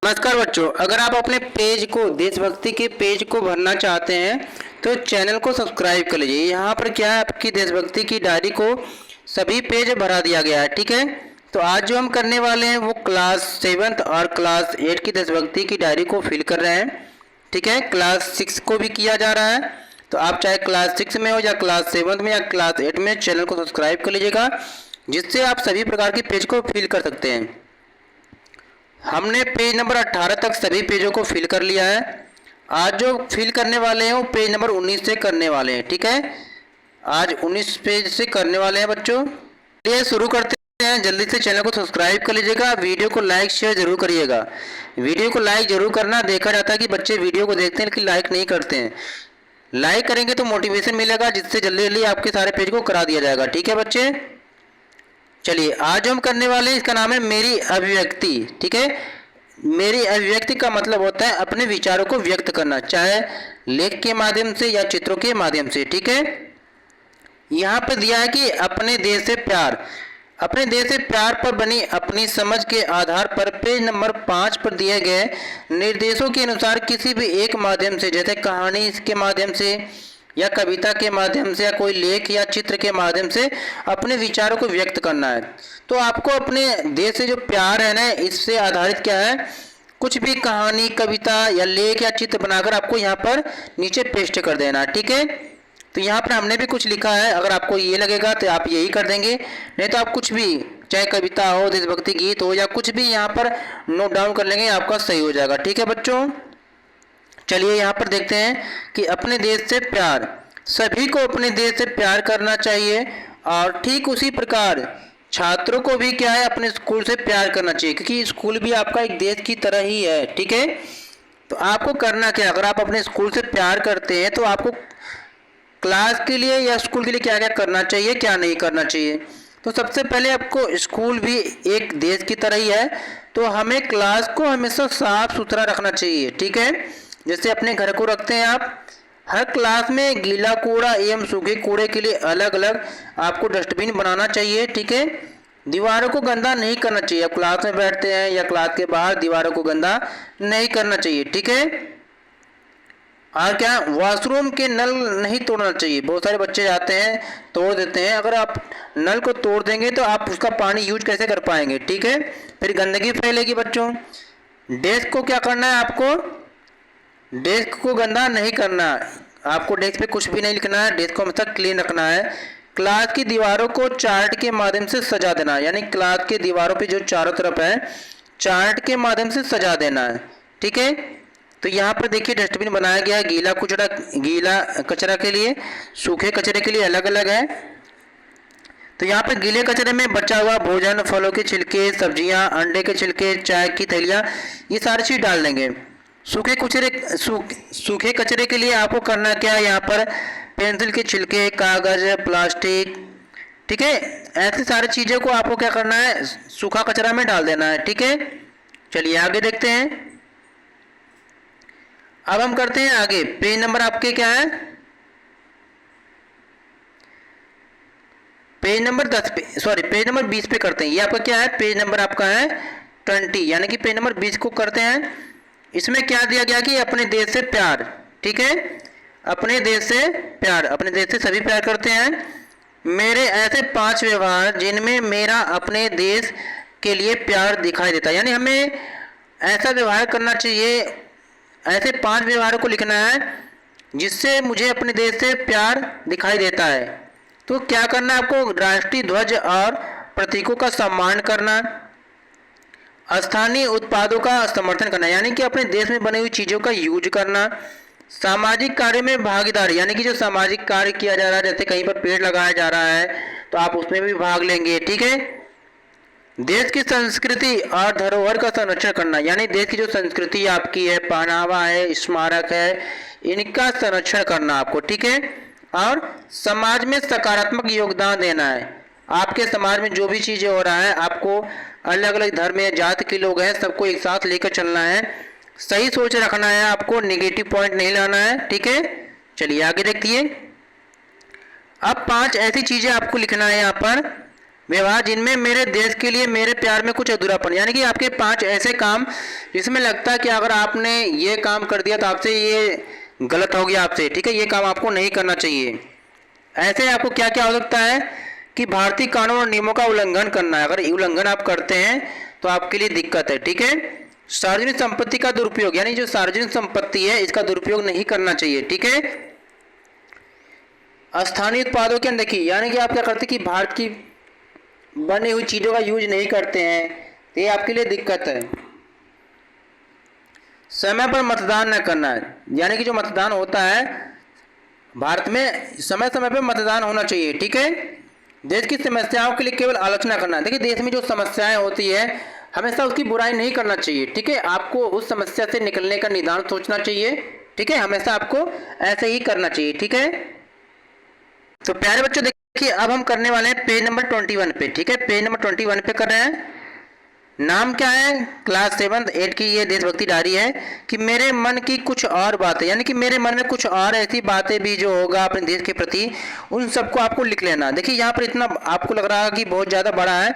नमस्कार बच्चों, अगर आप अपने पेज को देशभक्ति के पेज को भरना चाहते हैं तो चैनल को सब्सक्राइब कर लीजिए। यहाँ पर क्या है, आपकी देशभक्ति की डायरी को सभी पेज भरा दिया गया है। ठीक है, तो आज जो हम करने वाले हैं वो क्लास 7 और क्लास 8 की देशभक्ति की डायरी को फिल कर रहे हैं। ठीक है, क्लास 6 को भी किया जा रहा है, तो आप चाहे क्लास 6 में हो या क्लास 7 में या क्लास 8 में चैनल को सब्सक्राइब कर लीजिएगा, जिससे आप सभी प्रकार के पेज को फिल कर सकते हैं। हमने पेज नंबर 18 तक सभी पेजों को फिल कर लिया है। आज जो फिल करने वाले हैं वो पेज नंबर 19 से करने वाले हैं। ठीक है, आज 19 पेज से करने वाले हैं बच्चों। ये शुरू करते हैं। जल्दी से चैनल को सब्सक्राइब कर लीजिएगा, वीडियो को लाइक शेयर जरूर करिएगा। वीडियो को लाइक जरूर करना। देखा जाता है कि बच्चे वीडियो को देखते हैं लेकिन लाइक नहीं करते हैं। लाइक करेंगे तो मोटिवेशन मिलेगा, जिससे जल्दी जल्दी आपके सारे पेज को करा दिया जाएगा। ठीक है बच्चे, चलिए आज हम करने वाले हैं, इसका नाम है मेरी अभिव्यक्ति। ठीक है, मेरी अभिव्यक्ति का मतलब होता है अपने विचारों को व्यक्त करना, चाहे लेख के माध्यम से या चित्रों के माध्यम से। ठीक है, यहाँ पर दिया है कि अपने देश से प्यार। अपने देश से प्यार पर बनी अपनी समझ के आधार पर पेज नंबर 5 पर दिए गए निर्देशों के अनुसार किसी भी एक माध्यम से, जैसे कहानी के माध्यम से या कविता के माध्यम से या कोई लेख या चित्र के माध्यम से अपने विचारों को व्यक्त करना है। तो आपको अपने देश से जो प्यार है ना, इससे आधारित क्या है, कुछ भी कहानी, कविता या लेख या चित्र बनाकर आपको यहाँ पर नीचे पेस्ट कर देना है। ठीक है, तो यहाँ पर हमने भी कुछ लिखा है। अगर आपको ये लगेगा तो आप यही कर देंगे, नहीं तो आप कुछ भी, चाहे कविता हो, देशभक्ति गीत हो या कुछ भी, यहाँ पर नोट डाउन कर लेंगे, आपका सही हो जाएगा। ठीक है बच्चों, चलिए यहाँ पर देखते हैं कि अपने देश से प्यार। सभी को अपने देश से प्यार करना चाहिए और ठीक उसी प्रकार छात्रों को भी क्या है, अपने स्कूल से प्यार करना चाहिए, क्योंकि स्कूल भी आपका एक देश की तरह ही है। ठीक है, तो आपको करना क्या, अगर आप अपने स्कूल से प्यार करते हैं तो आपको क्लास के लिए या स्कूल के लिए क्या क्या करना चाहिए, क्या नहीं करना चाहिए। तो सबसे पहले आपको, स्कूल भी एक देश की तरह ही है, तो हमें क्लास को हमेशा साफ सुथरा रखना चाहिए। ठीक है, जैसे अपने घर को रखते हैं आप, हर क्लास में गीला कूड़ा एवं सूखे कूड़े के लिए अलग अलग आपको डस्टबिन बनाना चाहिए। ठीक है, दीवारों को गंदा नहीं करना चाहिए। आप क्लास में बैठते हैं या क्लास के बाहर, दीवारों को गंदा नहीं करना चाहिए। ठीक है, और क्या, वॉशरूम के नल नहीं तोड़ना चाहिए। बहुत सारे बच्चे जाते हैं तोड़ देते हैं। अगर आप नल को तोड़ देंगे तो आप उसका पानी यूज कैसे कर पाएंगे। ठीक है, फिर गंदगी फैलेगी बच्चों। डेस्क को क्या करना है, आपको डेस्क को गंदा नहीं करना। आपको डेस्क पे कुछ भी नहीं लिखना है, डेस्क को हमेशा क्लीन रखना है। क्लास की दीवारों को चार्ट के माध्यम से सजा देना है, यानी क्लास के दीवारों पे जो चारों तरफ है चार्ट के माध्यम से सजा देना है। ठीक है, तो यहाँ पर देखिए डस्टबिन बनाया गया है, गीला कचरा के लिए, सूखे कचरे के लिए अलग अलग है। तो यहाँ पर गीले कचरे में बचा हुआ भोजन, फलों के छिलके, सब्जियां, अंडे के छिलके, चाय की थैलियाँ, ये सारी चीज़ डाल देंगे। सूखे कचरे के लिए आपको करना क्या है, यहाँ पर पेंसिल के छिलके, कागज, प्लास्टिक, ठीक है, ऐसी सारी चीज़ों को आपको क्या करना है, सूखा कचरा में डाल देना है। ठीक है, चलिए आगे देखते हैं। अब हम करते हैं आगे। पेज नंबर आपके क्या है, पेज नंबर 10 पे, सॉरी पेज नंबर 20 पे करते हैं। ये आपका क्या है, पेज नंबर आपका है 20, यानी कि पेज नंबर 20 को करते हैं। इसमें क्या दिया गया कि अपने देश से प्यार। ठीक है, अपने देश से प्यार, अपने देश से सभी प्यार करते हैं। मेरे ऐसे 5 व्यवहार जिनमें मेरा अपने देश के लिए प्यार दिखाई देता है, यानी हमें ऐसा व्यवहार करना चाहिए, ऐसे 5 व्यवहारों को लिखना है जिससे मुझे अपने देश से प्यार दिखाई देता है। तो क्या करना है आपको, राष्ट्रीय ध्वज और प्रतीकों का सम्मान करना, स्थानीय उत्पादों का समर्थन करना, यानी कि अपने देश में बनी हुई चीज़ों का यूज करना, सामाजिक कार्य में भागीदारी, यानी कि जो सामाजिक कार्य किया जा रहा है, जैसे कहीं पर पेड़ लगाया जा रहा है तो आप उसमें भी भाग लेंगे। ठीक है, देश की संस्कृति और धरोहर का संरक्षण करना, यानी देश की जो संस्कृति आपकी है, पहनावा है, स्मारक है, इनका संरक्षण करना आपको। ठीक है, और समाज में सकारात्मक योगदान देना है। आपके समाज में जो भी चीज़ें हो रहा है, आपको अलग अलग धर्म या जाति के लोग हैं, सबको एक साथ लेकर चलना है, सही सोच रखना है, आपको नेगेटिव पॉइंट नहीं लाना है। ठीक है, चलिए आगे देखिए। अब 5 ऐसी चीज़ें आपको लिखना है यहाँ पर व्यवहार जिनमें मेरे देश के लिए मेरे प्यार में कुछ अधूरापन, यानी कि आपके 5 ऐसे काम जिसमें लगता है कि अगर आपने ये काम कर दिया तो आपसे ये गलत हो गया आपसे, ठीक है, ये काम आपको नहीं करना चाहिए। ऐसे आपको क्या क्या हो सकता है कि भारतीय कानून और नियमों का उल्लंघन करना है, अगर उल्लंघन आप करते हैं तो आपके लिए दिक्कत है, ठीक है। सार्वजनिक संपत्ति का दुरुपयोग, यानी जो सार्वजनिक संपत्ति है इसका दुरुपयोग नहीं करना चाहिए, ठीक है। स्थानीय उत्पादों के अंदर देखिए, यानी कि आप क्या करते हैं कि भारत की बनी हुई चीज़ों का यूज नहीं करते हैं, तो ये आपके लिए दिक्कत है। समय पर मतदान न करना है, यानी कि जो मतदान होता है भारत में समय समय पर मतदान होना चाहिए, ठीक है। देश की समस्याओं के लिए केवल आलोचना करना है, देखिए देश में जो समस्याएं होती है हमेशा उसकी बुराई नहीं करना चाहिए, ठीक है। आपको उस समस्या से निकलने का निदान सोचना चाहिए, ठीक है, हमेशा आपको ऐसे ही करना चाहिए, ठीक है। तो प्यारे बच्चों देखिए अब हम करने वाले हैं पेज नंबर 21 पे, ठीक है, पेज नंबर 21 पे कर रहे हैं। नाम क्या है, क्लास 7 8 की ये देशभक्ति डायरी है कि मेरे मन की कुछ और बातें, यानी कि मेरे मन में कुछ और ऐसी बातें भी जो होगा अपने देश के प्रति, उन सबको आपको लिख लेना। देखिए यहाँ पर इतना आपको लग रहा है कि बहुत ज़्यादा बड़ा है,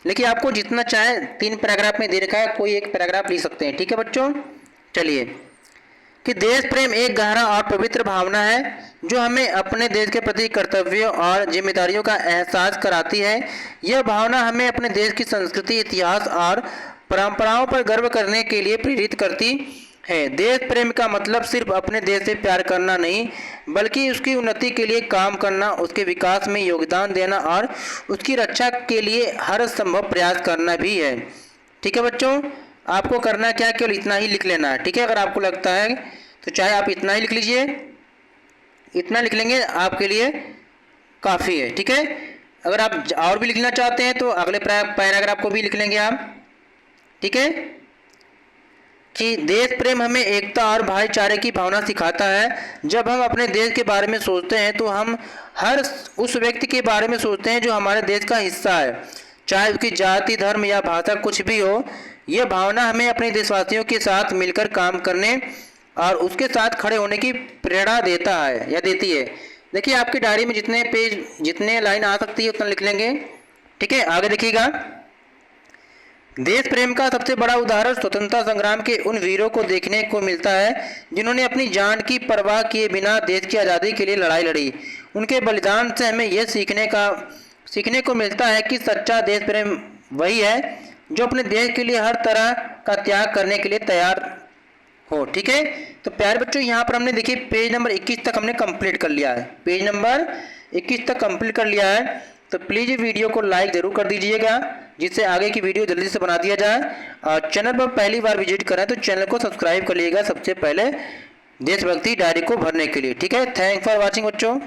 लेकिन आपको जितना चाहे 3 पैराग्राफ में दे रखा है, कोई एक पैराग्राफ लिख सकते हैं, ठीक है बच्चों। चलिए कि देश प्रेम एक गहरा और पवित्र भावना है जो हमें अपने देश के प्रति कर्तव्यों और जिम्मेदारियों का एहसास कराती है। यह भावना हमें अपने देश की संस्कृति, इतिहास और परंपराओं पर गर्व करने के लिए प्रेरित करती है। देश प्रेम का मतलब सिर्फ अपने देश से प्यार करना नहीं, बल्कि उसकी उन्नति के लिए काम करना, उसके विकास में योगदान देना और उसकी रक्षा के लिए हर संभव प्रयास करना भी है, ठीक है बच्चों। आपको करना क्या, केवल इतना ही लिख लेना है, ठीक है। अगर आपको लगता है तो चाहे आप इतना ही लिख लीजिए, इतना लिख लेंगे आपके लिए काफ़ी है, ठीक है। अगर आप और भी लिखना चाहते हैं तो अगले पैराग्राफ को भी लिख लेंगे आप, ठीक है। कि देश प्रेम हमें एकता और भाईचारे की भावना सिखाता है। जब हम अपने देश के बारे में सोचते हैं तो हम हर उस व्यक्ति के बारे में सोचते हैं जो हमारे देश का हिस्सा है, चाहे उसकी जाति, धर्म या भाषा कुछ भी हो। यह भावना हमें अपने देशवासियों के साथ मिलकर काम करने और उसके साथ खड़े होने की प्रेरणा देता है या देती है। देखिए आपकी डायरी में जितने पेज, जितने लाइन आ सकती है उतना लिख लेंगे, ठीक है। आगे देखिएगा, देश प्रेम का सबसे बड़ा उदाहरण स्वतंत्रता संग्राम के उन वीरों को देखने को मिलता है जिन्होंने अपनी जान की परवाह किए बिना देश की आज़ादी के लिए लड़ाई लड़ी। उनके बलिदान से हमें यह सीखने को मिलता है कि सच्चा देश प्रेम वही है जो अपने देश के लिए हर तरह का त्याग करने के लिए तैयार हो, ठीक है। तो प्यारे बच्चों यहाँ पर हमने देखिए पेज नंबर 21 तक हमने कंप्लीट कर लिया है, पेज नंबर 21 तक कंप्लीट कर लिया है। तो प्लीज़ वीडियो को लाइक ज़रूर कर दीजिएगा जिससे आगे की वीडियो जल्दी से बना दिया जाए। और चैनल पर पहली बार विजिट करें तो चैनल को सब्सक्राइब कर लीजिएगा सबसे पहले देशभक्ति डायरी को भरने के लिए, ठीक है। थैंक्स फॉर वॉचिंग बच्चों।